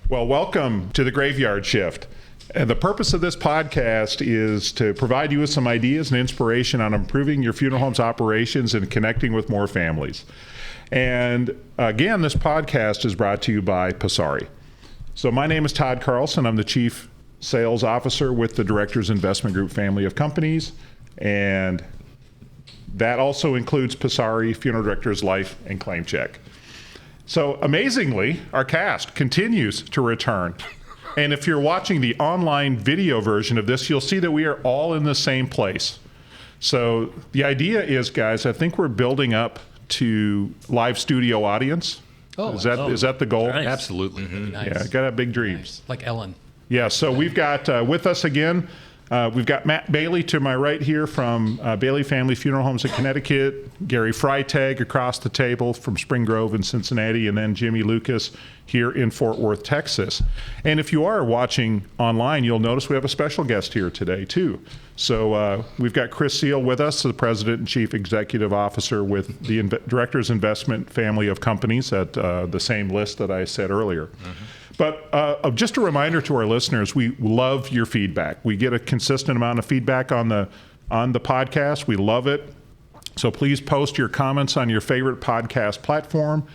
Well, welcome to the Graveyard Shift. And the purpose of this podcast is to provide you with some ideas and inspiration on improving your funeral home's operations and connecting with more families. And again, this podcast is brought to you by Passari. So my name is Todd Carlson. I'm the Chief Sales Officer with the Directors Investment Group family of companies. And that also includes Passari, Funeral Directors Life, and Claim Check. So amazingly, our cast continues to return. And if you're watching the online video version of this, you'll see that we are all in the same place. So the idea is, guys, I think we're building up to live studio audience. Is that the goal? Nice. Absolutely. Mm-hmm. Nice. Yeah, got to have big dreams. Nice. Like Ellen. Yeah, so we've got with us again, we've got Matt Bailey to my right here from Bailey Family Funeral Homes in Connecticut, Gary Freitag across the table from Spring Grove in Cincinnati, and then Jimmy Lucas here in Fort Worth, Texas. And if you are watching online, you'll notice we have a special guest here today, too. So we've got Kris Seale with us, the President and Chief Executive Officer with the Directors Investment family of companies at the same list that I said earlier. Mm-hmm. But just a reminder to our listeners, we love your feedback. We get a consistent amount of feedback on the podcast. We love it. So please post your comments on your favorite podcast platform.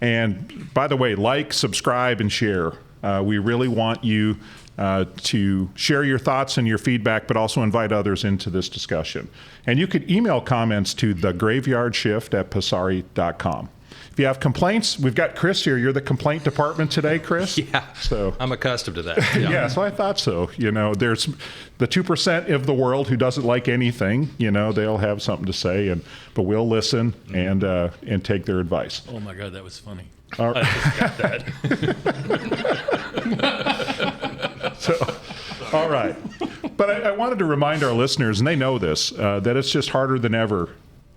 And by the way, like, subscribe, and share. We really want you to share your thoughts and your feedback, but also invite others into this discussion. And you could email comments to thegraveyardshift@passari.com. If you have complaints, we've got Kriss here. You're the complaint department today, Kriss? Yeah, so I'm accustomed to that. Yeah, so I thought so. You know, there's the 2% of the world who doesn't like anything. You know, they'll have something to say, but we'll listen and take their advice. Oh my God, that was funny. All right. I just got that. So, all right. But I wanted to remind our listeners, and they know this, that it's just harder than ever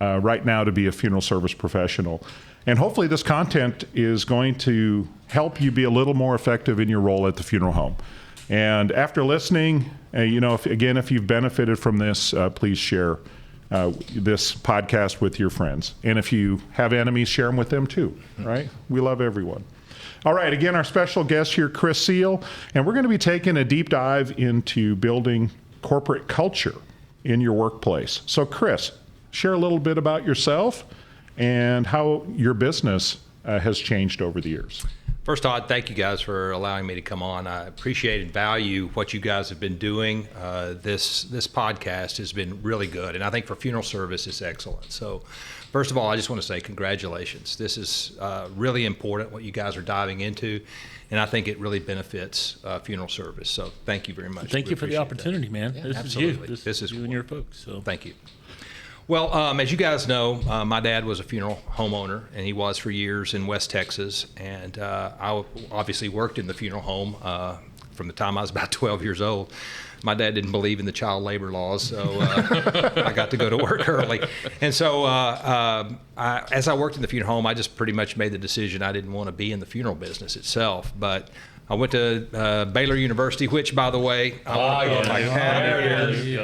right now to be a funeral service professional. And hopefully this content is going to help you be a little more effective in your role at the funeral home. And after listening, if you've benefited from this, please share this podcast with your friends. And if you have enemies, share them with them too, right? We love everyone. All right, again, our special guest here, Kris Seale, and we're going to be taking a deep dive into building corporate culture in your workplace. So Kris, share a little bit about yourself and how your business has changed over the years. First, Todd, thank you guys for allowing me to come on. I appreciate and value what you guys have been doing. This podcast has been really good, and I think for funeral service, it's excellent. So, first of all, I just want to say congratulations. This is really important, what you guys are diving into, and I think it really benefits funeral service. So, thank you very much. Thank you for the opportunity, man. Yeah, this absolutely. is you. This is you and your folks. So, thank you. Well, as you guys know, my dad was a funeral homeowner, and he was for years in West Texas. And I obviously worked in the funeral home from the time I was about 12 years old. My dad didn't believe in the child labor laws, so I got to go to work early. And so as I worked in the funeral home, I just pretty much made the decision I didn't want to be in the funeral business itself. But I went to Baylor University, which, by the way,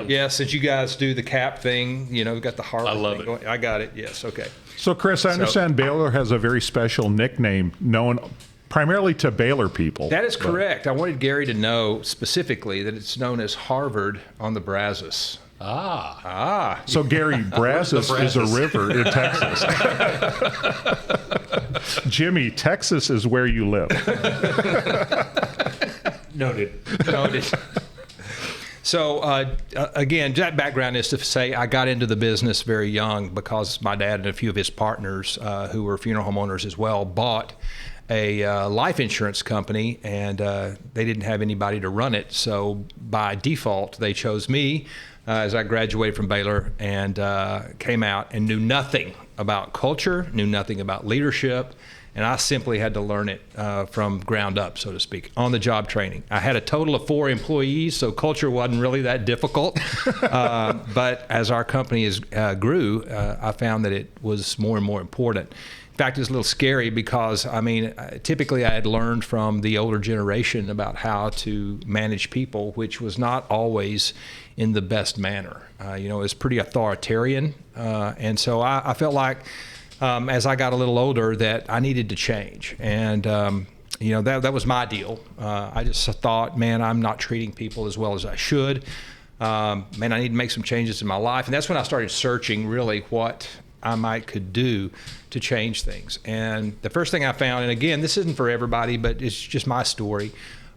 yeah, since you guys do the cap thing, we've got the Harvard I love thing it. going. I got it. Yes, okay. So, Kris, I understand Baylor has a very special nickname known primarily to Baylor people. That is correct. I wanted Gary to know specifically that it's known as Harvard on the Brazos. So, Gary, Brazos is a river in Texas. Jimmy, Texas is where you live. Noted. So, again, that background is to say I got into the business very young because my dad and a few of his partners, who were funeral homeowners as well, bought a life insurance company, and they didn't have anybody to run it. So, by default, they chose me as I graduated from Baylor and came out and knew nothing about culture, knew nothing about leadership, and I simply had to learn it from ground up, so to speak, on the job training. I had a total of 4 employees, so culture wasn't really that difficult. But as our company grew, I found that it was more and more important. In fact, it's a little scary because, typically I had learned from the older generation about how to manage people, which was not always in the best manner. It was pretty authoritarian. And so I felt like as I got a little older that I needed to change. And, that was my deal. I just thought, man, I'm not treating people as well as I should. Man, I need to make some changes in my life. And that's when I started searching really what I could do to change things. And the first thing I found, and again, this isn't for everybody, but it's just my story,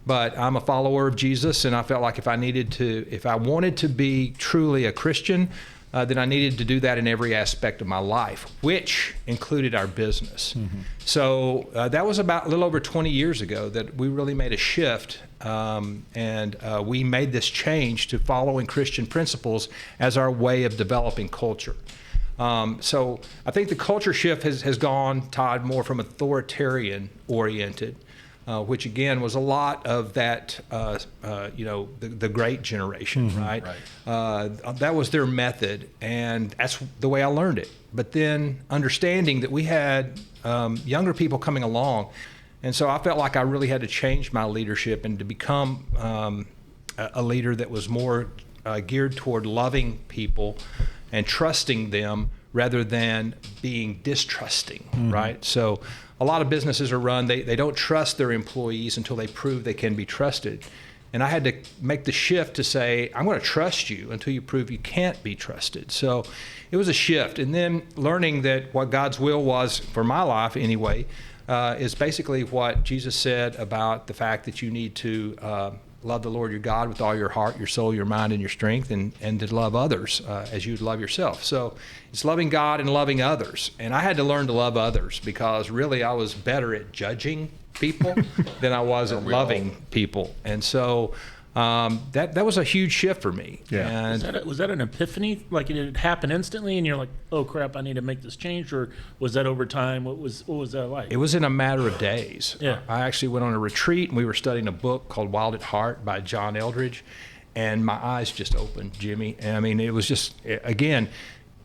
but I'm a follower of Jesus, and I felt like if I wanted to be truly a Christian, then I needed to do that in every aspect of my life, which included our business. Mm-hmm. So that was about a little over 20 years ago that we really made a shift, and we made this change to following Christian principles as our way of developing culture. So I think the culture shift has gone, Todd, more from authoritarian oriented, which again was a lot of that, the great generation, mm-hmm. right? That was their method, and that's the way I learned it. But then understanding that we had younger people coming along, and so I felt like I really had to change my leadership and to become a leader that was more geared toward loving people and trusting them rather than being distrusting, mm-hmm. right? So a lot of businesses are run, they don't trust their employees until they prove they can be trusted. And I had to make the shift to say, I'm going to trust you until you prove you can't be trusted. So it was a shift. And then learning that what God's will was, for my life anyway, is basically what Jesus said about the fact that you need to love the Lord your God with all your heart, your soul, your mind, and your strength, and to love others as you'd love yourself. So it's loving God and loving others. And I had to learn to love others because really I was better at judging people than I was at loving people. And so that was a huge shift for me. Yeah. And was that an epiphany? Like it happened instantly and you're like, oh crap, I need to make this change? Or was that over time? What was that like? it was in a matter of days. Yeah. I actually went on a retreat and we were studying a book called Wild at Heart by John Eldredge, and my eyes just opened, Jimmy. And I mean, it was just, again,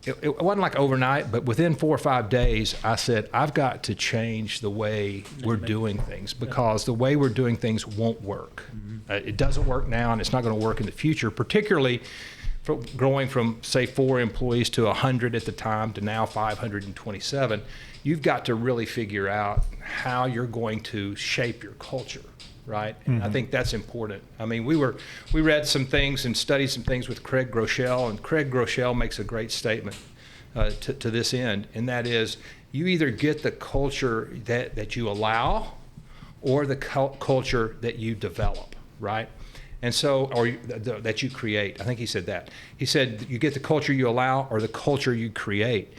it wasn't like overnight, but within 4 or 5 days, I said, I've got to change the way we're doing things because the way we're doing things won't work. Mm-hmm. It doesn't work now, and it's not going to work in the future, particularly growing from, say, 4 employees to 100 at the time to now 527. You've got to really figure out how you're going to shape your culture. Right, and I think that's important. I mean, we read some things and studied some things with Craig Groeschel, and Craig Groeschel makes a great statement to this end, and that is, you either get the culture that you allow, or the culture that you develop. Right, and so, or that you create. I think he said that. He said you get the culture you allow, or the culture you create.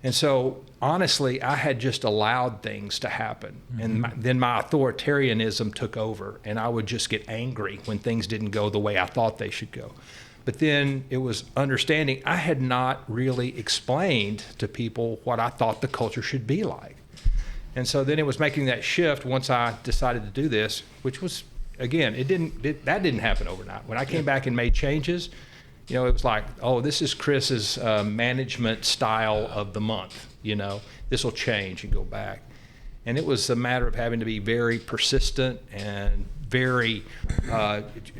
And so, honestly, I had just allowed things to happen. Mm-hmm. And then my authoritarianism took over, and I would just get angry when things didn't go the way I thought they should go. But then it was understanding I had not really explained to people what I thought the culture should be like. And so then it was making that shift once I decided to do this, which was, again, that didn't happen overnight. When I came back and made changes, it was like, oh, this is Chris's management style of the month. This will change and go back. And it was a matter of having to be very persistent and very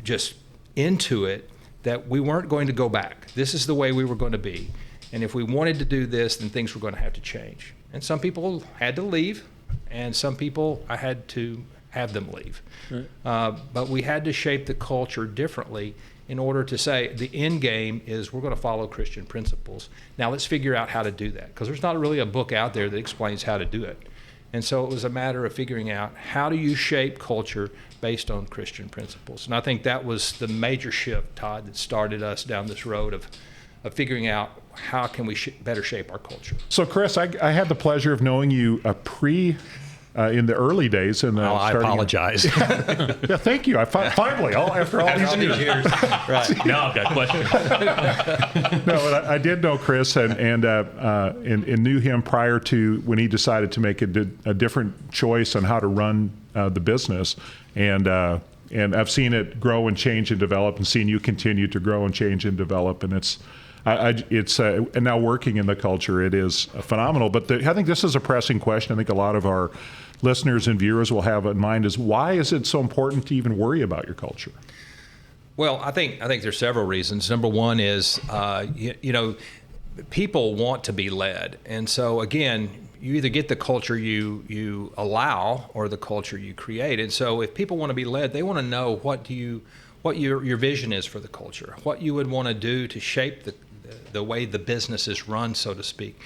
just into it that we weren't going to go back. This is the way we were going to be. And if we wanted to do this, then things were going to have to change. And some people had to leave, and some people I had to have them leave. Right. But we had to shape the culture differently in order to say the end game is we're going to follow Christian principles. Now let's figure out how to do that, because there's not really a book out there that explains how to do it. And so it was a matter of figuring out how do you shape culture based on Christian principles. And I think that was the major shift, Todd, that started us down this road of figuring out how can we better shape our culture. So, Kriss, I had the pleasure of knowing you in the early days. I apologize. Yeah, thank you. Finally, after all these years. Right. Now I've got questions. No, but I did know Kriss and knew him prior to when he decided to make a different choice on how to run the business. And I've seen it grow and change and develop, and seen you continue to grow and change and develop. And and now working in the culture, it is phenomenal. But I think this is a pressing question. I think a lot of our listeners and viewers will have in mind is, why is it so important to even worry about your culture? Well, I think there's several reasons. Number one is, people want to be led. And so again, you either get the culture you allow or the culture you create. And so if people want to be led, they want to know what your vision is for the culture, what you would want to do to shape the way the business is run, so to speak.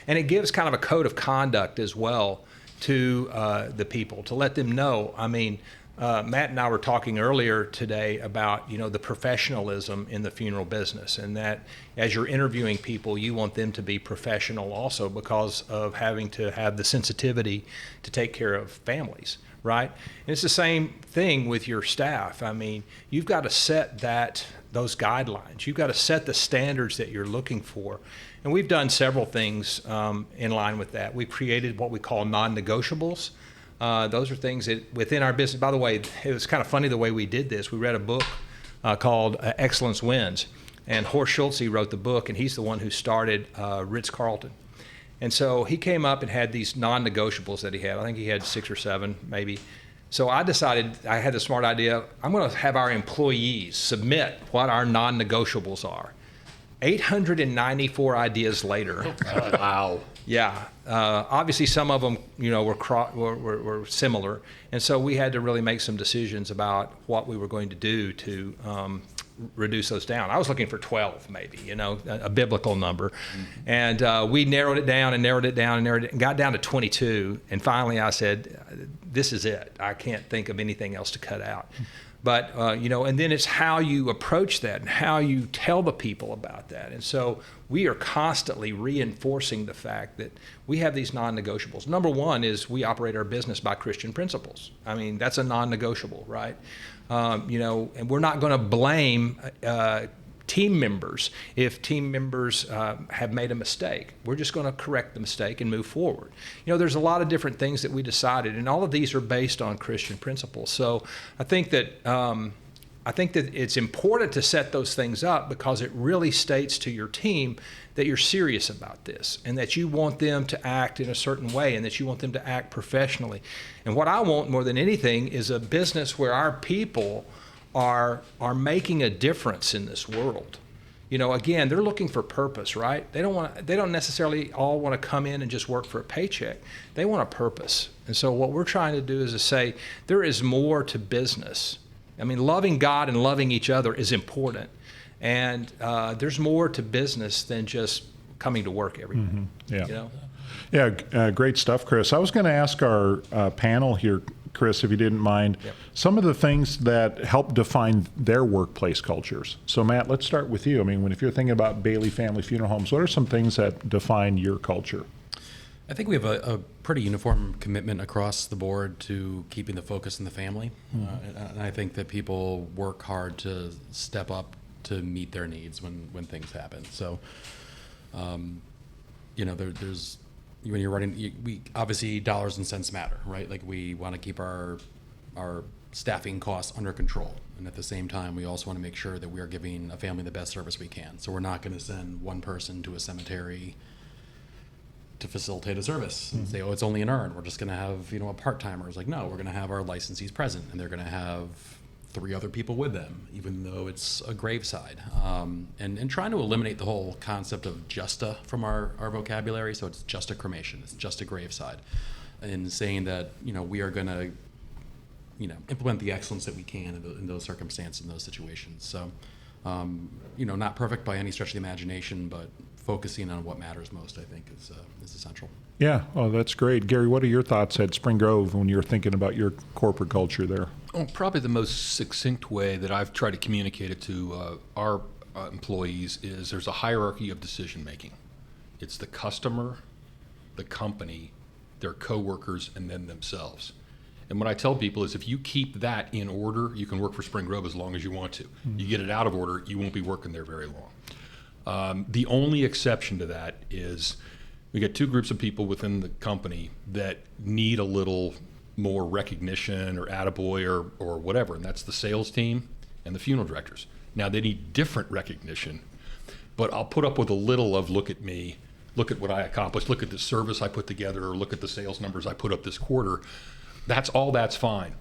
And it gives kind of a code of conduct as well to the people, to let them know. I mean, Matt and I were talking earlier today about, the professionalism in the funeral business, and that as you're interviewing people, you want them to be professional also because of having to have the sensitivity to take care of families, right? And it's the same thing with your staff. I mean, you've got to set those guidelines. You've got to set the standards that you're looking for. And we've done several things in line with that. We've created what we call non-negotiables. Those are things that within our business. By the way, it was kind of funny the way we did this. We read a book called Excellence Wins, and Horst Schulze wrote the book, and he's the one who started Ritz-Carlton. And so he came up and had these non-negotiables that he had. I think he had 6 or 7, maybe. So I decided, I had the smart idea, I'm going to have our employees submit what our non-negotiables are. 894 ideas later. Wow. Yeah. Obviously, some of them, were similar, and so we had to really make some decisions about what we were going to do to reduce those down. I was looking for 12, maybe, a biblical number, and we narrowed it down and narrowed it down and narrowed it, and got down to 22. And finally, I said, "This is it. I can't think of anything else to cut out." But, and then it's how you approach that and how you tell the people about that. And so we are constantly reinforcing the fact that we have these non-negotiables. Number one is we operate our business by Christian principles. I mean, that's a non-negotiable, right? And we're not going to blame team members if team members have made a mistake. We're just going to correct the mistake and move forward. There's a lot of different things that we decided, and all of these are based on Christian principles. So I think that it's important to set those things up because it really states to your team that you're serious about this and that you want them to act in a certain way and that you want them to act professionally. And what I want more than anything is a business where our people are making a difference in this world. Again, they're looking for purpose, right? They don't necessarily all want to come in and just work for a paycheck. They want a purpose. And so what we're trying to do is to say there is more to business. I mean, loving God and loving each other is important. And there's more to business than just coming to work every day. Yeah. Yeah, great stuff, Kriss. I was going to ask our panel here, Kriss, if you didn't mind, some of the things that help define their workplace cultures. So, Matt, let's start with you. I mean, if you're thinking about Bailey Family Funeral Homes, what are some things that define your culture? I think we have a pretty uniform commitment across the board to keeping the focus on the family. And I think that people work hard to step up to meet their needs when things happen. So, there's when you're running, we obviously dollars and cents matter, right? Like we want to keep our staffing costs under control, and at the same time, we also want to make sure that we are giving a family the best service we can. So we're not going to send one person to a cemetery to facilitate a service and say, "Oh, it's only an urn." We're just going to have a part-timer. It's like, no, we're going to have our licensees present, and they're going to have 3 other people with them, even though it's a graveside, and trying to eliminate the whole concept of justa from our vocabulary. So it's just a cremation, it's just a graveside, and saying that we are going to implement the excellence that we can in those circumstances, in those situations. So not perfect by any stretch of the imagination, but focusing on what matters most, I think, is essential. Yeah, oh, that's great. Gary, what are your thoughts at Spring Grove when you're thinking about your corporate culture there? Well, probably the most succinct way that I've tried to communicate it to our employees is there's a hierarchy of decision making. It's the customer, the company, their coworkers, and then themselves. And what I tell people is if you keep that in order, you can work for Spring Grove as long as you want to. You get it out of order, you won't be working there very long. The only exception to that is we get 2 groups of people within the company that need a little more recognition or attaboy or whatever, and that's the sales team and the funeral directors. Now, they need different recognition, but I'll put up with a little of look at me, look at what I accomplished, look at the service I put together, or look at the sales numbers I put up this quarter. That's fine.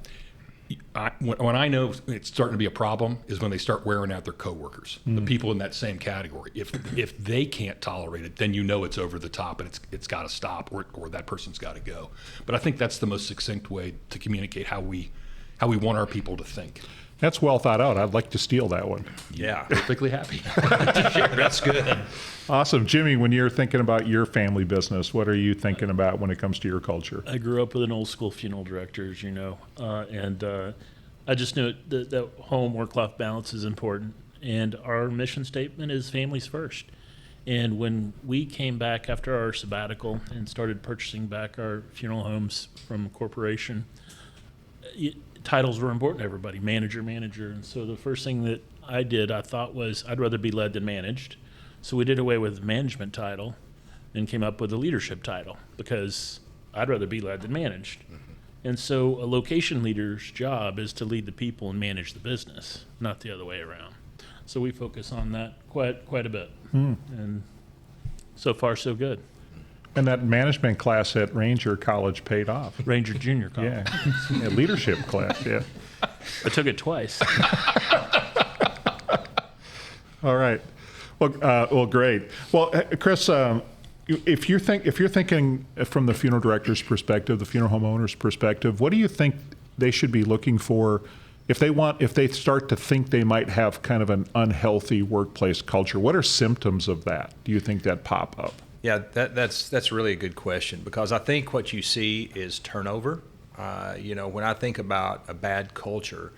when I know it's starting to be a problem is when they start wearing out their coworkers, the people in that same category. If they can't tolerate it, then you know it's over the top and it's got to stop, or that person's got to go. But I think that's the most succinct way to communicate how we want our people to think. That's well thought out. I'd like to steal that one. Yeah. Perfectly happy. That's good. Awesome. Jimmy, when you're thinking about your family business, what are you thinking about when it comes to your culture? I grew up with an old school funeral director, as you know, and I just knew that home work-life balance is important, and our mission statement is families first. And when we came back after our sabbatical and started purchasing back our funeral homes from a corporation, titles were important to everybody, manager. And so the first thing that I did, I thought was I'd rather be led than managed. So we did away with the management title and came up with a leadership title because I'd rather be led than managed. And so a location leader's job is to lead the people and manage the business, not the other way around. So we focus on that quite a bit. And so far, so good. And that management class at Ranger College paid off. Ranger Junior College. Yeah, leadership class, yeah. I took it twice. All right. Well, great. Well, Kris, if you're thinking from the funeral director's perspective, the funeral homeowner's perspective, what do you think they should be looking for if they start to think they might have kind of an unhealthy workplace culture? What are symptoms of that? Do you think that pop up? Yeah, that's really a good question, because I think what you see is turnover. When I think about a bad culture,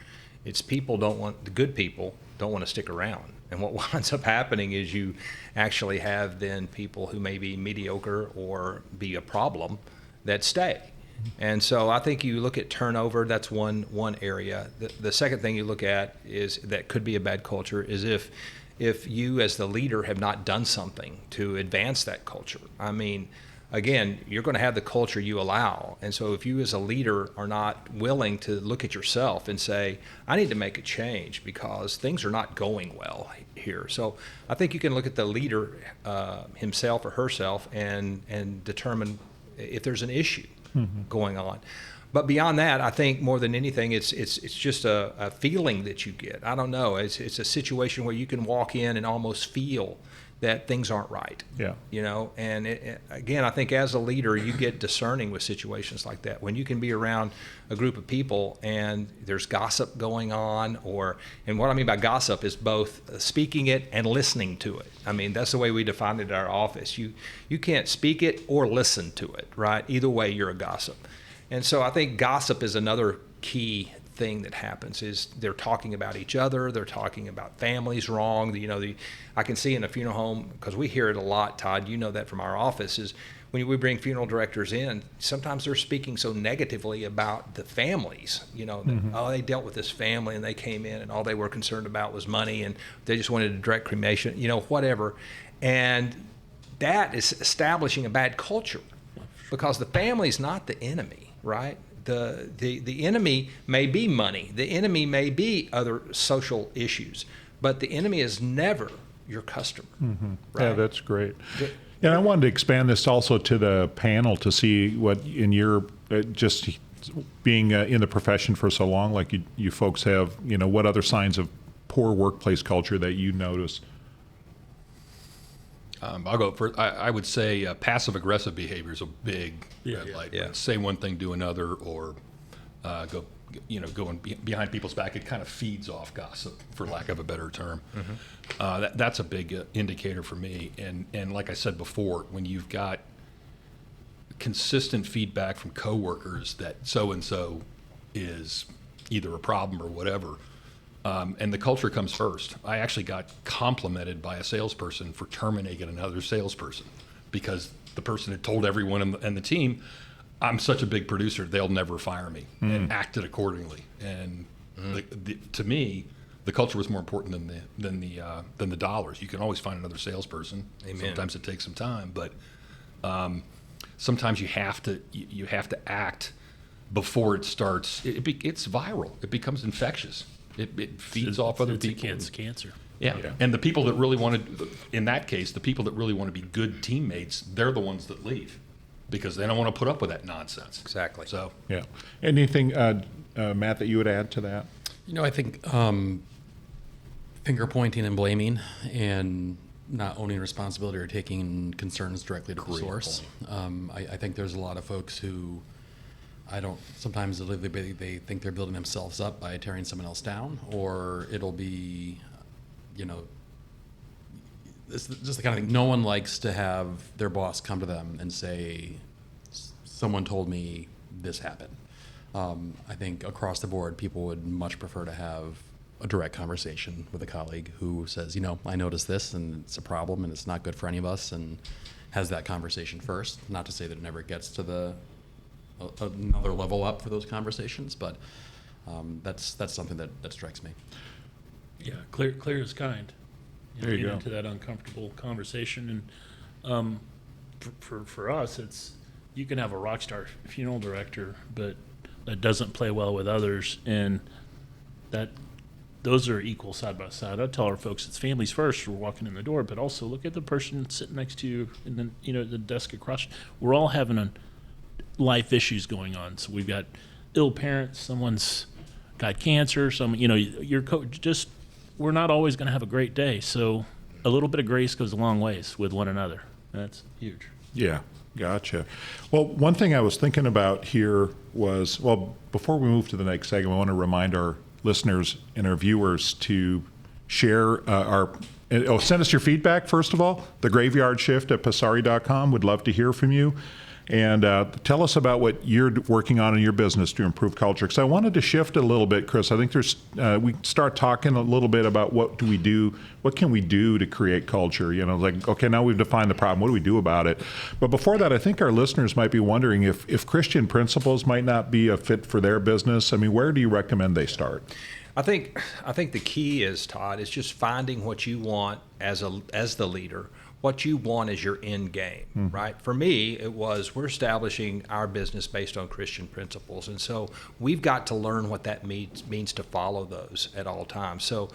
it's the good people don't want to stick around. And what winds up happening is you actually have then people who may be mediocre or be a problem that stay. And so I think you look at turnover, that's one area. The second thing you look at is that could be a bad culture is if you as the leader have not done something to advance that culture. I mean, again, you're going to have the culture you allow. And so if you as a leader are not willing to look at yourself and say, I need to make a change because things are not going well here. So I think you can look at the leader himself or herself and determine if there's an issue going on. But beyond that, I think more than anything, it's just a feeling that you get. I don't know. It's a situation where you can walk in and almost feel that things aren't right. Yeah. And again, I think as a leader, you get discerning with situations like that. When you can be around a group of people and there's gossip going on, and what I mean by gossip is both speaking it and listening to it. I mean, that's the way we define it at our office. You can't speak it or listen to it, right? Either way, you're a gossip. And so I think gossip is another key thing that happens is they're talking about each other, they're talking about families wrong. I can see in a funeral home, because we hear it a lot, Todd, you know that from our office, is when we bring funeral directors in, sometimes they're speaking so negatively about the families, that, they dealt with this family and they came in and all they were concerned about was money and they just wanted a direct cremation, whatever. And that is establishing a bad culture because the family's not the enemy, right? The enemy may be money. The enemy may be other social issues, but the enemy is never your customer. Right? Yeah, that's great. And I wanted to expand this also to the panel to see what in your just being in the profession for so long, like you folks have, what other signs of poor workplace culture that you notice? I'll go first. I would say passive aggressive behavior is a big red light. Yeah. Say one thing, do another, or going behind people's back. It kind of feeds off gossip, for lack of a better term. That's a big indicator for me. And like I said before, when you've got consistent feedback from coworkers that so and so is either a problem or whatever. And the culture comes first. I actually got complimented by a salesperson for terminating another salesperson because the person had told everyone in the team, I'm such a big producer, they'll never fire me, and acted accordingly. And to me, the culture was more important than the dollars. You can always find another salesperson. Amen. Sometimes it takes some time, but sometimes you have to act before it starts. It's viral. It becomes infectious. It feeds off other people. It's cancer. Yeah. And the people that really want to, in that case, the people that really want to be good teammates, they're the ones that leave because they don't want to put up with that nonsense. Exactly. So Yeah. Anything, Matt, that you would add to that? I think finger pointing and blaming and not owning responsibility or taking concerns directly to the source. I think there's a lot of folks who sometimes they think they're building themselves up by tearing someone else down, or it'll be, it's just the kind of thing. No one likes to have their boss come to them and say, someone told me this happened. I think across the board, people would much prefer to have a direct conversation with a colleague who says, I noticed this and it's a problem and it's not good for any of us, and has that conversation first. Not to say that it never gets to another level up for those conversations, but that's something that strikes me. Yeah, clear is kind. There you get go. into that uncomfortable conversation, and for us, it's you can have a rock star funeral director, but that doesn't play well with others, and those are equal side by side. I tell our folks it's families first. We're walking in the door, but also look at the person sitting next to you, and then the desk across. We're all having life issues going on. So we've got ill parents, someone's got cancer, we're not always going to have a great day. So a little bit of grace goes a long ways with one another. That's huge. Yeah, gotcha. Well, one thing I was thinking about here was, before we move to the next segment, I want to remind our listeners and our viewers to share send us your feedback, first of all, the graveyard shift at passari.com. Would love to hear from you. And tell us about what you're working on in your business to improve culture. Because I wanted to shift a little bit, Kriss. I think we start talking a little bit about what can we do to create culture? Okay, now we've defined the problem. What do we do about it? But before that, I think our listeners might be wondering if Christian principles might not be a fit for their business. I mean, where do you recommend they start? I think the key is, Todd, is just finding what you want as the leader. What you want is your end game, right? For me, we're establishing our business based on Christian principles. And so we've got to learn what that means to follow those at all times. So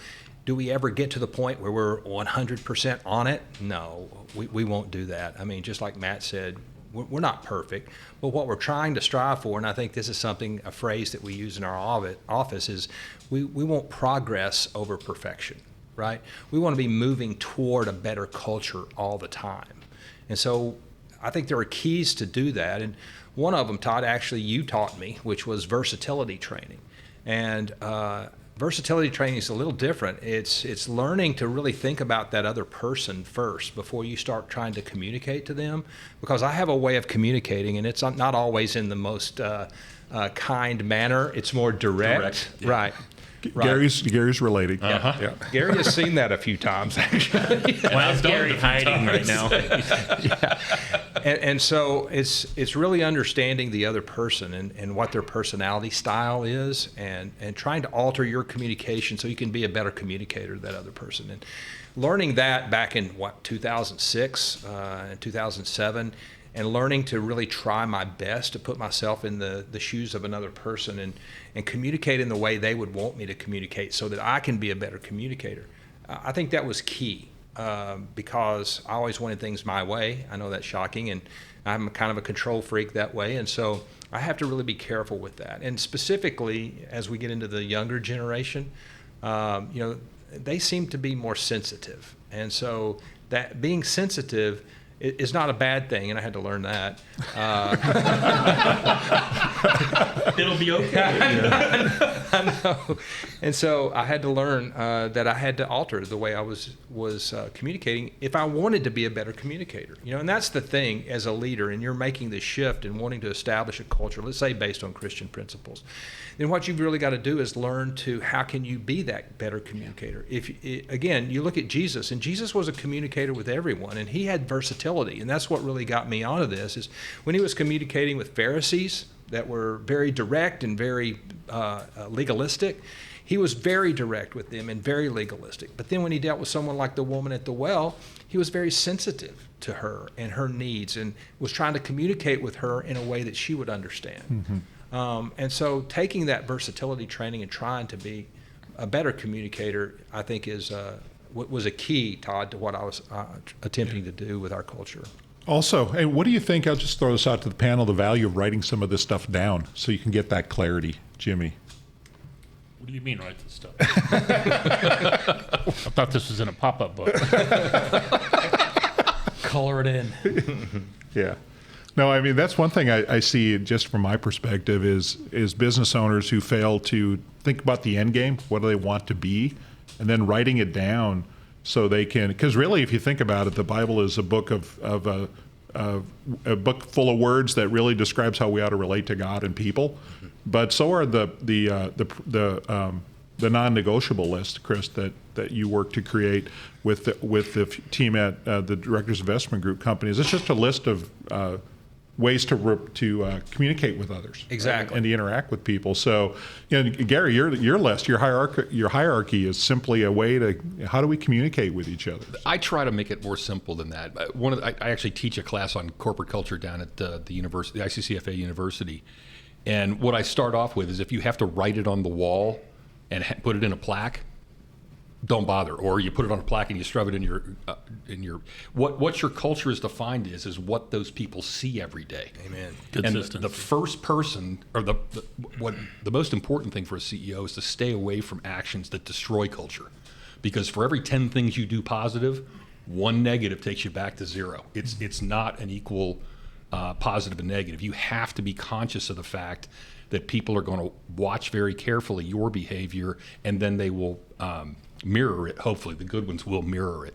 do we ever get to the point where we're 100% on it? No, we won't do that. I mean, just like Matt said, we're not perfect, but what we're trying to strive for, and I think this is a phrase that we use in our office, is we want progress over perfection. Right? We want to be moving toward a better culture all the time. And so I think there are keys to do that. And one of them, Todd, actually you taught me, which was versatility training. And versatility training is a little different. It's learning to really think about that other person first before you start trying to communicate to them. Because I have a way of communicating, and it's not always in the most kind manner. It's more direct. Right. Right. Gary's related. Uh-huh. Yeah. Gary has seen that a few times, actually. Why is Gary hiding right now? Yeah. And so it's really understanding the other person and what their personality style is, and trying to alter your communication so you can be a better communicator to that other person. And learning that back in 2006 and 2007, and learning to really try my best to put myself in the shoes of another person and communicate in the way they would want me to communicate so that I can be a better communicator. I think that was key because I always wanted things my way. I know that's shocking, and I'm kind of a control freak that way, and so I have to really be careful with that. And specifically, as we get into the younger generation, they seem to be more sensitive. And so that being sensitive is not a bad thing, and I had to learn that. It'll be okay. I know. And so I had to learn that I had to alter the way I was communicating if I wanted to be a better communicator. And that's the thing as a leader, and you're making this shift and wanting to establish a culture, let's say based on Christian principles. Then what you've really got to do is learn to how can you be that better communicator. Again, you look at Jesus, and Jesus was a communicator with everyone, and he had versatility, and that's what really got me onto this, is when he was communicating with Pharisees that were very direct and very legalistic, he was very direct with them and very legalistic. But then when he dealt with someone like the woman at the well, he was very sensitive to her and her needs, and was trying to communicate with her in a way that she would understand. Mm-hmm. And so taking that versatility training and trying to be a better communicator, I think was a key, Todd, to what I was attempting to do with our culture. Also, hey, what do you think, I'll just throw this out to the panel, the value of writing some of this stuff down so you can get that clarity, Jimmy? do you mean write this stuff? I thought this was in a pop-up book. Color it in. Yeah. No, I mean, that's one thing I see just from my perspective is business owners who fail to think about the end game, what do they want to be, and then writing it down so they can, because really, if you think about it, the Bible is a book of a book full of words that really describes how we ought to relate to God and people, but so are the non-negotiable list, Kris, that you work to create with the team at the Directors Investment Group companies. It's just a list of ways to communicate with others, Exactly. and to interact with people. So, Gary, your list, your hierarchy is simply a way to how do we communicate with each other. I try to make it more simple than that. I actually teach a class on corporate culture down at the university, the ICCFA University, and what I start off with is if you have to write it on the wall and put it in a plaque, don't bother. Or you put it on a plaque and you shove it in your what your culture is defined is what those people see every day. Amen. Consistency. And the first person, or the most important thing for a CEO is to stay away from actions that destroy culture, because for every 10 things you do positive, one negative takes you back to zero. It's not an equal positive and negative. You have to be conscious of the fact that people are going to watch very carefully your behavior, and then they will mirror it. Hopefully the good ones will mirror it.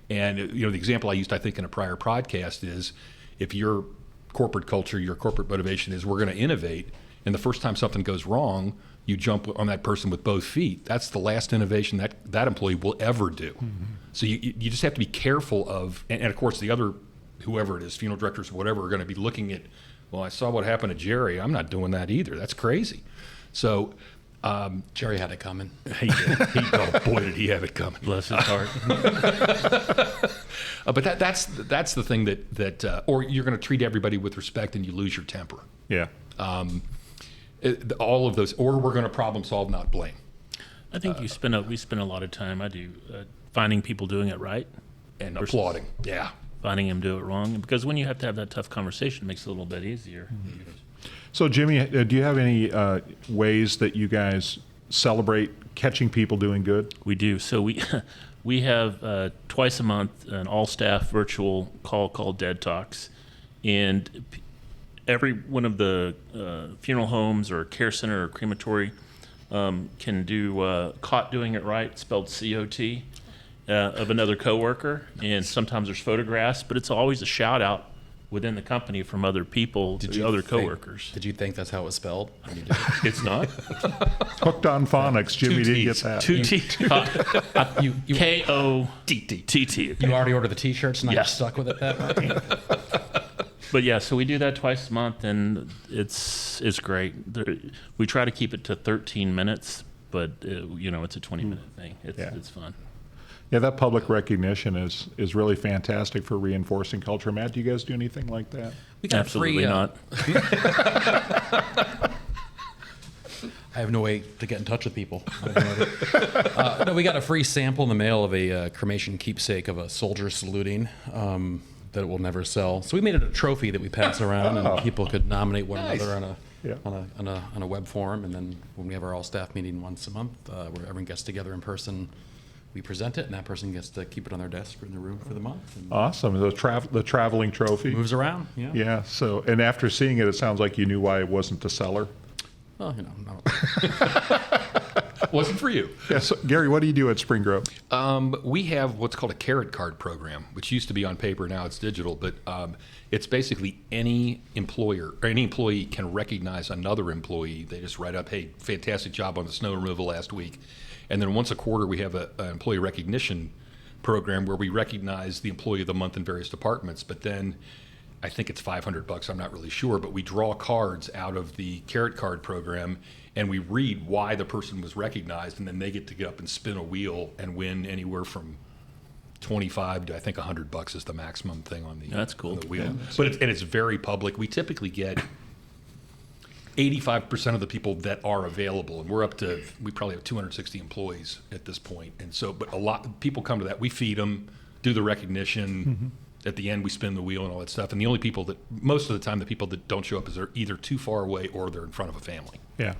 And the example I used, I think, in a prior podcast is if your corporate culture, your corporate motivation is we're going to innovate, and the first time something goes wrong, you jump on that person with both feet. That's the last innovation that employee will ever do. Mm-hmm. So you just have to be careful of, and of course the other, whoever it is, funeral directors, whatever, are going to be looking at, well, I saw what happened to Jerry. I'm not doing that either. That's crazy. So Jerry had it coming. He did. Oh, boy, did he have it coming. Bless his heart. But that's the thing that or you're going to treat everybody with respect and you lose your temper. Yeah. All of those, or we're going to problem solve, not blame. I think we spend a lot of time, I do, finding people doing it right And versus applauding. Yeah. finding them do it wrong. Because when you have to have that tough conversation, it makes it a little bit easier. Mm-hmm. So, Jimmy, do you have any ways that you guys celebrate catching people doing good? We do. So we have twice a month an all-staff virtual call called Dead Talks, and every one of the funeral homes or care center or crematory can do caught doing it right, spelled C-O-T, of another coworker, and sometimes there's photographs, but it's always a shout out within the company from other people to other coworkers. Did you think that's how it was spelled when you did it? It's not. Hooked on phonics, Jimmy Two didn't get Ts. that. Two T. K-O-T-T. You already ordered the T-shirts and I Yes. just stuck with it that way? But yeah, so we do that twice a month, and it's great. We try to keep it to 13 minutes, but it's a 20-minute thing. It's fun. Yeah, that public recognition is really fantastic for reinforcing culture. Matt, do you guys do anything like that? We got Absolutely free, not. I have no way to get in touch with people. No, we got a free sample in the mail of a cremation keepsake of a soldier saluting that it will never sell. So we made it a trophy that we pass around, and people could nominate one another on a web form. And then when we have our all staff meeting once a month, where everyone gets together in person, we present it, and that person gets to keep it on their desk or in their room for the month. And Awesome. The traveling trophy. moves around. Yeah. Yeah. So, and after seeing it, it sounds like you knew why it wasn't a seller. Well, Wasn't for you. Yeah. So, Gary, what do you do at Spring Grove? We have what's called a carrot card program, which used to be on paper, now it's digital, but it's basically any employer or any employee can recognize another employee. They just write up, hey, fantastic job on the snow removal last week. And then once a quarter, we have an employee recognition program where we recognize the employee of the month in various departments. But then I think it's $500, I'm not really sure, but we draw cards out of the carrot card program and we read why the person was recognized, and then they get to get up and spin a wheel and win anywhere from 25 to I think $100 is the maximum thing on the, That's cool. on the wheel. Yeah. But it's very public. We typically get 85% of the people that are available, and we probably have 260 employees at this point. And so, but a lot of people come to that. We feed them, do the recognition. Mm-hmm. At the end, we spin the wheel and all that stuff. And the only people most of the time, the people that don't show up is they're either too far away or they're in front of a family. Yeah.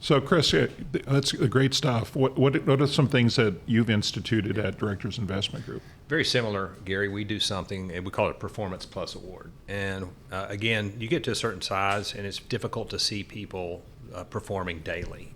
So, Kris, that's great stuff. What are some things that you've instituted at Directors Investment Group? Very similar, Gary. We do something, and we call it Performance Plus Award. And again, you get to a certain size, and it's difficult to see people performing daily.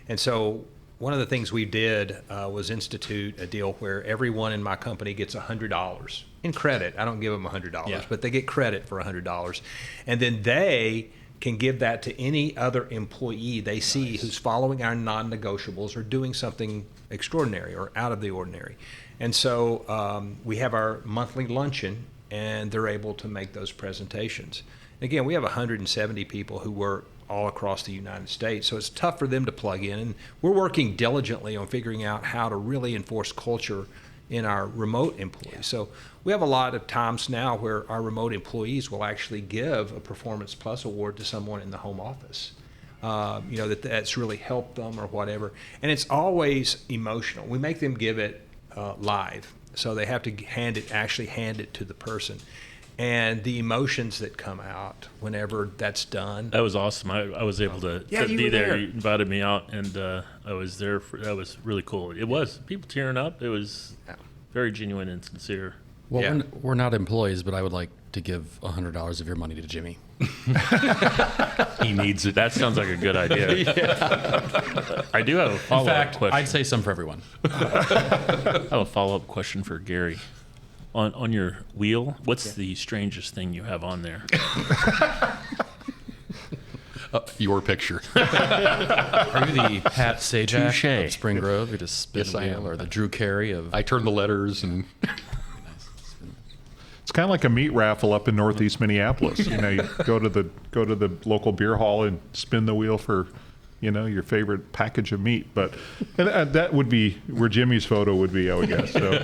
And so one of the things we did was institute a deal where everyone in my company gets $100 in credit. I don't give them $100, but they get credit for $100. And then they can give that to any other employee they see who's following our non-negotiables or doing something extraordinary or out of the ordinary. And so we have our monthly luncheon, and they're able to make those presentations. Again, we have 170 people who work all across the United States, so it's tough for them to plug in. And we're working diligently on figuring out how to really enforce culture in our remote employees. So we have a lot of times now where our remote employees will actually give a Performance Plus award to someone in the home office. That's really helped them or whatever. And it's always emotional. We make them give it live, so they have to actually hand it to the person. And the emotions that come out whenever that's done. That was awesome. I was able to be there. You invited me out, and I was there. That was really cool. It was people tearing up. It was very genuine and sincere. Well, we're not employees, but I would like to give $100 of your money to Jimmy. He needs it. That sounds like a good idea. I do have a follow-up question. I'd say some for everyone. I have a follow-up question for Gary. On your wheel, what's the strangest thing you have on there? Your picture. Are you the Pat Sajak Touché. of Spring Grove? You just spin Yes, the I wheel, am. or the Drew Carey of? I turn the letters and It's kind of like a meat raffle up in Northeast Minneapolis. You go to the local beer hall and spin the wheel for, your favorite package of meat. But that would be where Jimmy's photo would be, I would guess. So.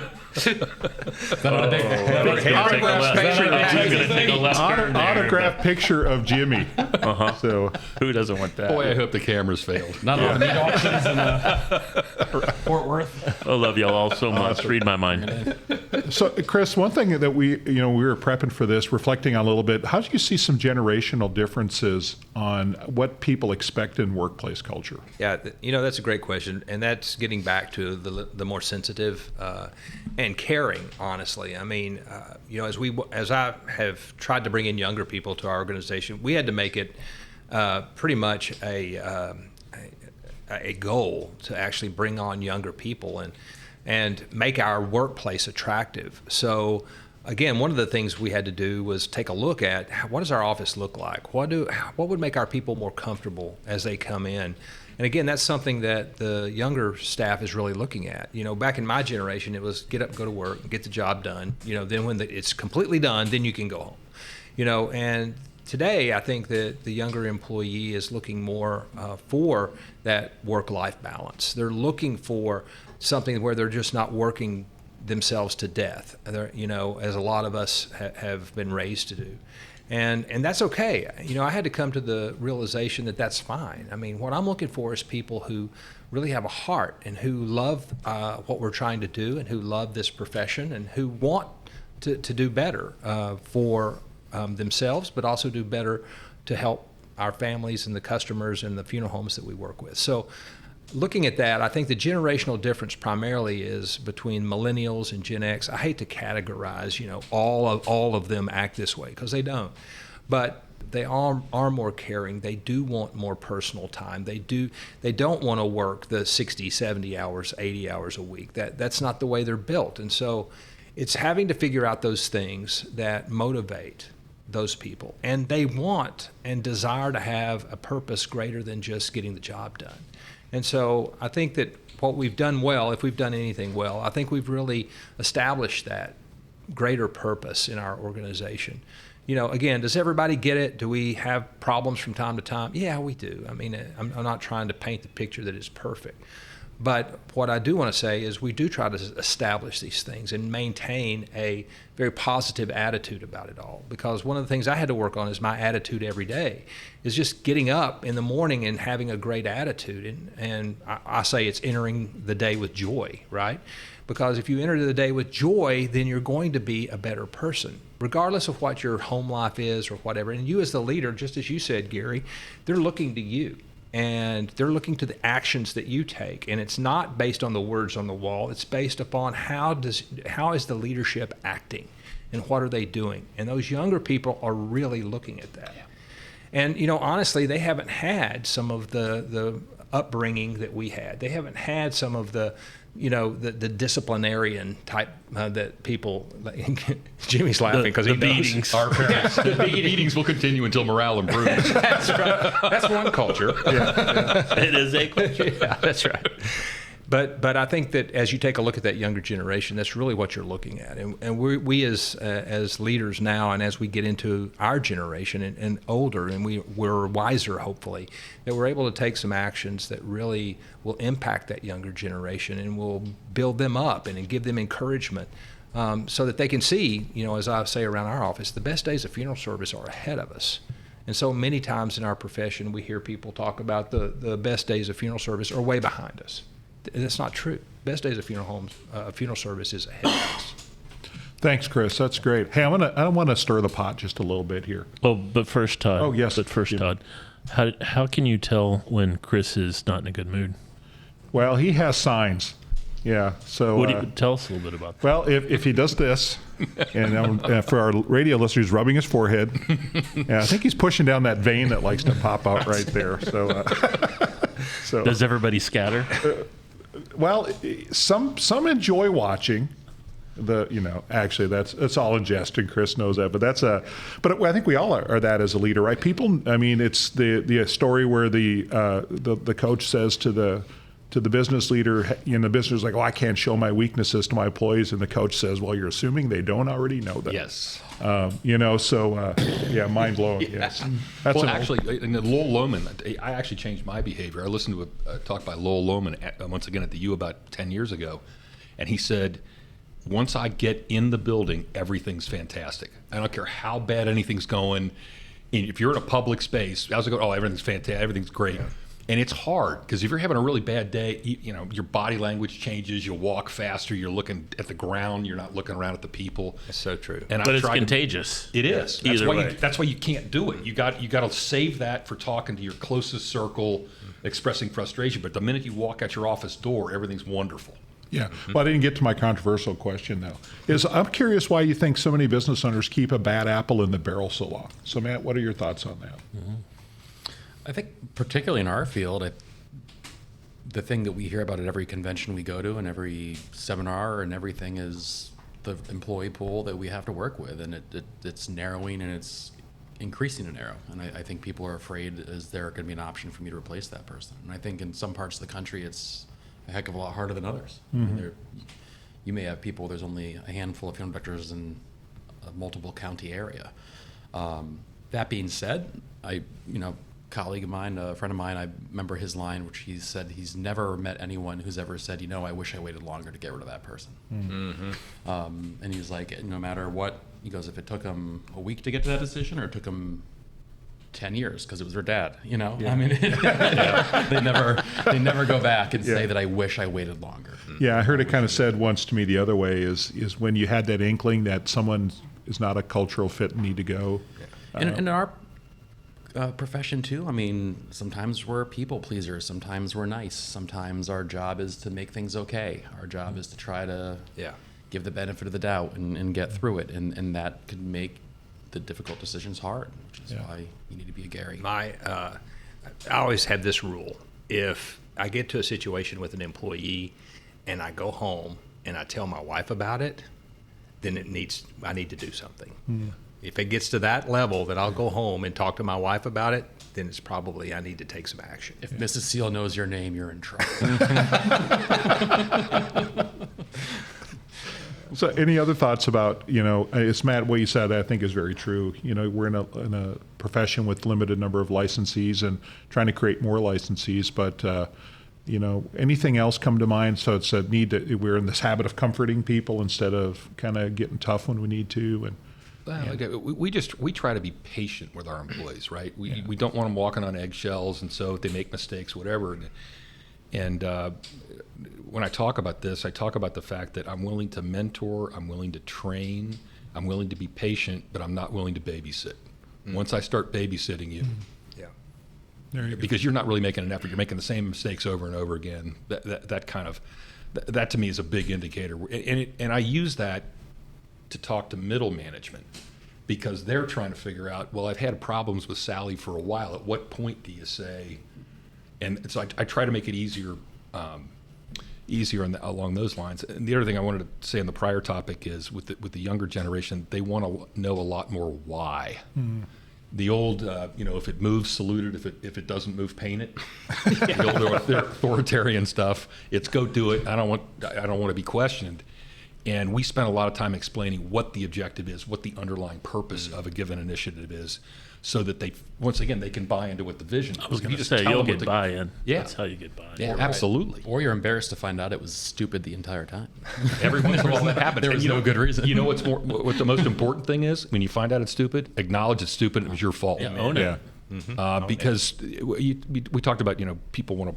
Autographed picture of Jimmy. So Who doesn't want that? boy, I hope the cameras failed. Not all the meat auctions in Fort Worth. I love y'all all so much. Read my mind. So, Kris, one thing that we were prepping for this, reflecting on a little bit, how do you see some generational differences on what people expect in workplace culture? Yeah, that's a great question, and that's getting back to the more sensitive and caring. Honestly, I mean, as I have tried to bring in younger people to our organization, we had to make it pretty much a goal to actually bring on younger people and make our workplace attractive. So again, one of the things we had to do was take a look at what does our office look like? What would make our people more comfortable as they come in? And again, that's something that the younger staff is really looking at. Back in my generation, it was get up, go to work, get the job done. Then when it's completely done, then you can go home. And today, I think that the younger employee is looking more for that work-life balance. They're looking for something where they're just not working themselves to death, as a lot of us have been raised to do. And that's okay. I had to come to the realization that that's fine. I mean, what I'm looking for is people who really have a heart and who love what we're trying to do and who love this profession and who want to do better for themselves, but also do better to help our families and the customers and the funeral homes that we work with. So looking at that, I think the generational difference primarily is between millennials and Gen X. I hate to categorize, all of them act this way, because they don't. But they are more caring. They do want more personal time. They don't want to work the 60, 70 hours, 80 hours a week. That's not the way they're built. And so it's having to figure out those things that motivate those people. And they want and desire to have a purpose greater than just getting the job done. And so I think that what we've done well, if we've done anything well, I think we've really established that greater purpose in our organization. Again, does everybody get it? Do we have problems from time to time? Yeah, we do. I mean, I'm not trying to paint the picture that it's perfect. But what I do want to say is we do try to establish these things and maintain a very positive attitude about it all. Because one of the things I had to work on is my attitude every day, is just getting up in the morning and having a great attitude. And I say it's entering the day with joy, right? Because if you enter the day with joy, then you're going to be a better person, regardless of what your home life is or whatever. And you as the leader, just as you said, Gary, they're looking to you. And they're looking to the actions that you take. And it's not based on the words on the wall. It's based upon how is the leadership acting and what are they doing? And those younger people are really looking at that. And, honestly, they haven't had some of the upbringing that we had. They haven't had some of the disciplinarian type that people. Jimmy's laughing because he beatings. Our parents. The beatings will continue until morale improves. That's right. That's one culture. It is a culture. Yeah, that's right. But I think that as you take a look at that younger generation, that's really what you're looking at. And we as leaders now, and as we get into our generation and older, and we're wiser, hopefully, that we're able to take some actions that really will impact that younger generation and will build them up and give them encouragement so that they can see, as I say around our office, the best days of funeral service are ahead of us. And so many times in our profession, we hear people talk about the best days of funeral service are way behind us. That's not true. Best days of funeral service is ahead of us. Thanks, Kris. That's great. Hey, I want to stir the pot just a little bit here. Oh, but first, Todd. Oh, yes. But first, Yeah. Todd, how can you tell when Kris is not in a good mood? Well, he has signs. Yeah. So What do you tell us a little bit about that? well, if he does this, and for our radio listeners, rubbing his forehead, yeah, I think he's pushing down that vein that likes to pop out right there. So, Does everybody scatter? well, some enjoy watching. Actually, that's all in jest, and Kris knows that. But I think we all are that as a leader, right? People, I mean, it's the story where the coach says to the business leader, the business is like, oh, I can't show my weaknesses to my employees, and the coach says, well, you're assuming they don't already know that. Yes. Mind blowing. Yes. That's Well, actually, in the Lowell Lohman, I actually changed my behavior. I listened to a talk by Lowell Lohman once again at the U about 10 years ago, and he said, once I get in the building, everything's fantastic. I don't care how bad anything's going. And if you're in a public space, I was like, oh, everything's fantastic, everything's great. Yeah. And it's hard because if you're having a really bad day, your body language changes. You'll walk faster. You're looking at the ground. You're not looking around at the people. That's so true. But it's contagious. It is. Either way. That's why you can't do it. You got to save that for talking to your closest circle, expressing frustration. But the minute you walk out your office door, everything's wonderful. Yeah. Well, I didn't get to my controversial question, though. I'm curious why you think so many business owners keep a bad apple in the barrel so long. So, Matt, what are your thoughts on that? Mm-hmm. I think particularly in our field, the thing that we hear about at every convention we go to and every seminar and everything is the employee pool that we have to work with. And it's narrowing and it's increasing to narrow. And I think people are afraid, is there going to be an option for me to replace that person? And I think in some parts of the country, it's a heck of a lot harder than others. Mm-hmm. I mean, you may have people, there's only a handful of funeral directors in a multiple county area. That being said, colleague of mine, a friend of mine, I remember his line, which he said he's never met anyone who's ever said, I wish I waited longer to get rid of that person. Mm-hmm. And he's like, no matter what, he goes, if it took him a week to get to that decision or it took him 10 years because it was their dad, Yeah. I mean, they never go back and say that I wish I waited longer. Yeah, I heard it kind of said once to me the other way is when you had that inkling that someone is not a cultural fit and need to go. And in our profession too, I mean, sometimes we're people pleasers, sometimes we're nice, sometimes our job is to make things okay. Our job is to try to give the benefit of the doubt and get through it, and that can make the difficult decisions hard, which is why you need to be a Gary. I always have this rule. If I get to a situation with an employee and I go home and I tell my wife about it, then I need to do something. Mm. If it gets to that level that I'll go home and talk to my wife about it, then it's probably I need to take some action. If Mrs. Seale knows your name, you're in trouble. So any other thoughts about, it's Matt, what you said I think is very true. We're in a profession with limited number of licensees and trying to create more licensees, but anything else come to mind? So it's a need that we're in this habit of comforting people instead of kind of getting tough when we need to. And We try to be patient with our employees, right? We don't want them walking on eggshells, and so if they make mistakes, whatever. And when I talk about this, I talk about the fact that I'm willing to mentor, I'm willing to train, I'm willing to be patient, but I'm not willing to babysit. Once I start babysitting you, because you're not really making an effort. You're making the same mistakes over and over again. That to me is a big indicator. And I use that to talk to middle management, because they're trying to figure out, well, I've had problems with Sally for a while. At what point do you say? And so I try to make it easier along those lines. And the other thing I wanted to say on the prior topic is with the younger generation, they want to know a lot more why. The old, if it moves, salute it. If it doesn't move, paint it. The old authoritarian stuff. It's go do it. I don't want to be questioned. And we spent a lot of time explaining what the objective is, what the underlying purpose of a given initiative is, so that they can buy into what the vision is. I was going to say, you'll get buy-in. Yeah. That's how you get buy-in. Yeah, absolutely. Or you're embarrassed to find out it was stupid the entire time. Every once in a while that happens. There was no good reason. You know what the most important thing is? When you find out it's stupid, acknowledge it's stupid and it was your fault. Yeah, own it. Yeah. Because we talked about, people want to.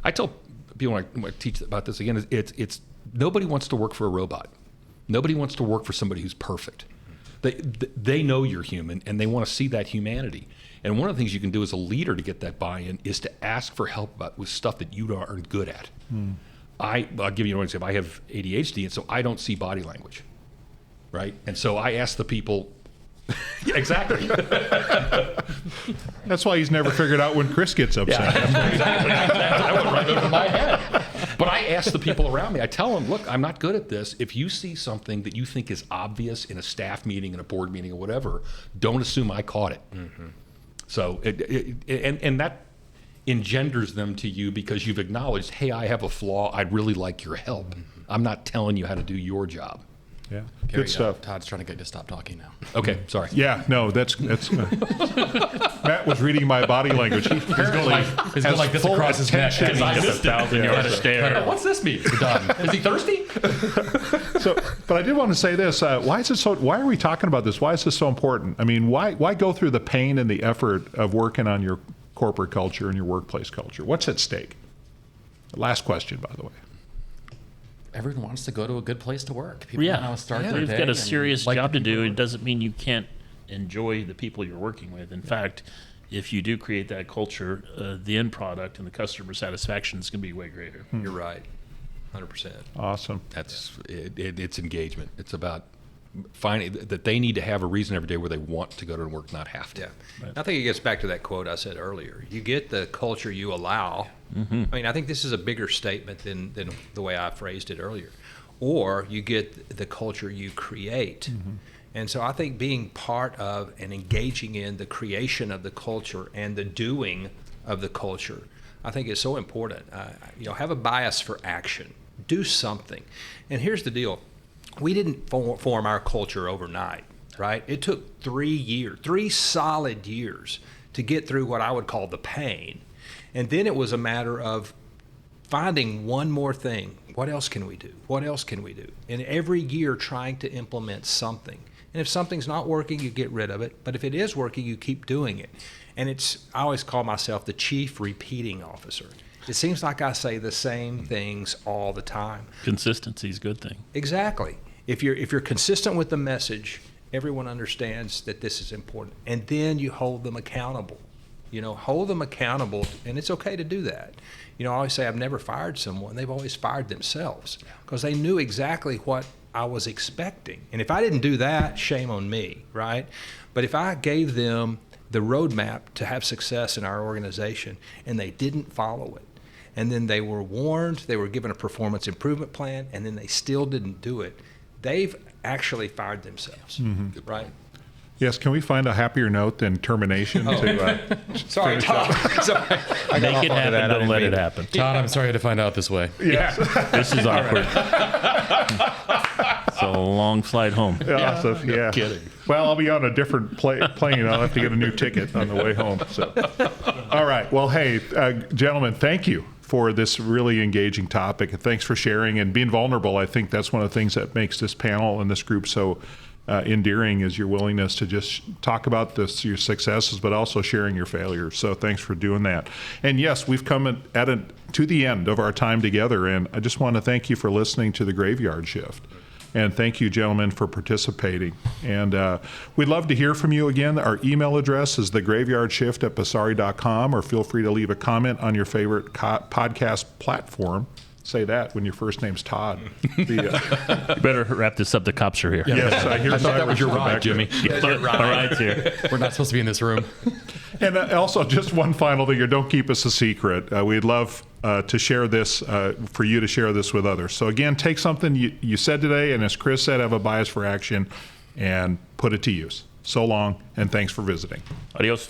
I tell people when I teach about this again, it's nobody wants to work for a robot. Nobody wants to work for somebody who's perfect. They know you're human and they want to see that humanity. And one of the things you can do as a leader to get that buy-in is to ask for help with stuff that you aren't good at. I'll give you an example. I have ADHD, and so I don't see body language, right? And so I ask the people. Yeah, exactly. That's why he's never figured out when Kriss gets upset. Exactly. I went right over my head. But I ask the people around me, I tell them, look, I'm not good at this. If you see something that you think is obvious in a staff meeting, in a board meeting, or whatever, don't assume I caught it. So, and that engenders them to you because you've acknowledged, hey, I have a flaw. I'd really like your help. I'm not telling you how to do your job. Yeah, Gary, good stuff. Todd's trying to get you to stop talking now. Okay, sorry. Yeah, no, that's Matt was reading my body language. He's going like this across his neck. Because I missed 1,000-yard stare. What's this mean? We're done. Is he thirsty? So, but I did want to say this. Why are we talking about this? Why is this so important? I mean, why go through the pain and the effort of working on your corporate culture and your workplace culture? What's at stake? Last question, by the way. Everyone wants to go to a good place to work. People want to start their You've day got a and serious like job to the people do. who It work. doesn't mean you can't enjoy the people you're working with. In fact, if you do create that culture, the end product and the customer satisfaction is going to be way greater. You're right, 100%. Awesome. It's engagement. It's about finding that they need to have a reason every day where they want to go to work, not have to. Yeah. I think it gets back to that quote I said earlier. You get the culture you allow. I mean, I think this is a bigger statement than the way I phrased it earlier. Or you get the culture you create. And so I think being part of and engaging in the creation of the culture and the doing of the culture, I think is so important. Have a bias for action. Do something. And here's the deal. We didn't form our culture overnight, right? It took 3 solid years to get through what I would call the pain. And then it was a matter of finding one more thing. What else can we do? What else can we do? And every year trying to implement something. And if something's not working, you get rid of it. But if it is working, you keep doing it. And I always call myself the chief repeating officer. It seems like I say the same things all the time. Consistency is a good thing. Exactly. If you're consistent with the message, everyone understands that this is important. And then you hold them accountable. Hold them accountable, and it's okay to do that. I always say I've never fired someone. They've always fired themselves because they knew exactly what I was expecting. And if I didn't do that, shame on me, right? But if I gave them the roadmap to have success in our organization and they didn't follow it, and then they were warned, they were given a performance improvement plan, and then they still didn't do it, they've actually fired themselves, right? Yes, can we find a happier note than termination? Sorry, Tom. Sorry. Make it happen, don't let it happen. Todd, I'm sorry to find out this way. Yes. This is awkward. It's a long flight home. Awesome. Yeah. Kidding. Well, I'll be on a different plane. I'll have to get a new ticket on the way home. So, all right. Well, hey, gentlemen, thank you for this really engaging topic. And thanks for sharing and being vulnerable. I think that's one of the things that makes this panel and this group so endearing is your willingness to just talk about your successes, but also sharing your failures. So thanks for doing that. And yes, we've come to the end of our time together, and I just want to thank you for listening to the Graveyard Shift. And thank you, gentlemen, for participating. And we'd love to hear from you again. Our email address is thegraveyardshift@basari.com, or feel free to leave a comment on your favorite podcast platform. Say that when your first name's Todd. You better wrap this up. The cops are here. Yes, I hear I thought that was your ride, Jimmy. All right, here. We're not supposed to be in this room. And also, just one final thing here, don't keep us a secret. We'd love to share this, for you to share this with others. So again, take something you said today, and as Kris said, have a bias for action, and put it to use. So long, and thanks for visiting. Adios.